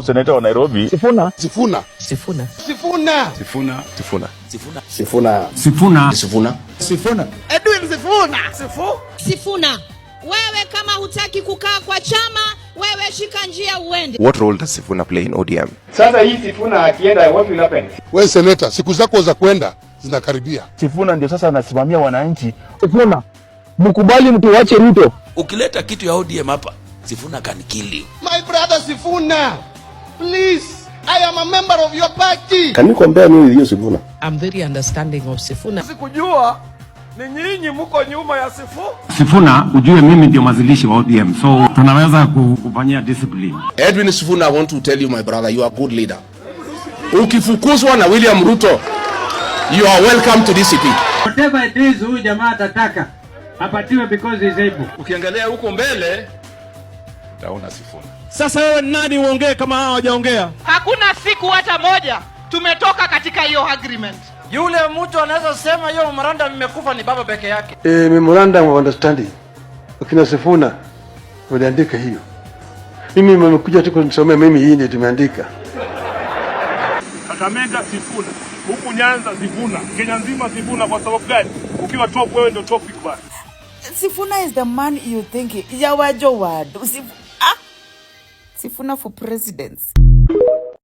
Seneta wa Nairobi. Sifuna. Sifuna. Sifuna. Sifuna. Sifuna. Sifuna. Sifuna. Sifuna. Sifuna. Sifuna. Sifuna. Edwin Sifuna. Sifuna. Wewe kama hutaki kukaa kwa chama, wewe shika njia uende. What role does Sifuna play in ODM? Sasa hii Sifuna akienda, what will happen? Wewe seneta, siku zako za kwenda zinakaribia. Sifuna ndio sasa anasimamia wananchi. Sifuna. Mkubali mtu wache Ruto. Ukileta kitu ya ODM hapa, Sifuna can kill you. My brother Sifuna, please, I am a member of your party. Can you compare me with you, Sifuna? I'm very understanding of Sifuna. Sikujua ni nyinyi mko nyuma ya Sifuna, ujue mimi ndio mazilishi wa ODM, so tunaweza kufanyia discipline. Edwin Sifuna, I want to tell you, my brother, you are a good leader. Ukifukuzwa na William Ruto, you are welcome to DCP. Whatever it is huyu jamaa atataka apatiwe because he is able. Ukiangalia huko mbele utaona Sifuna. Sasa wewe nani uongee kama hao hawajaongea? Hakuna siku hata moja tumetoka katika hiyo agreement. Yule mtu anaweza sema hiyo memorandum imekufa ni baba peke yake. Memorandum of understanding. Ukina Sifuna waliandika hiyo. Mimi nimekuja tu kunisomea, mimi hii ndio tumeandika. Kakamega Sifuna, huku Nyanza Sifuna, Kenya nzima Sifuna. Kwa sababu gani? Ukiwa top wewe ndio topic bana. Sifuna is the man you think. Yawajo wadu. Sifuna for presidents.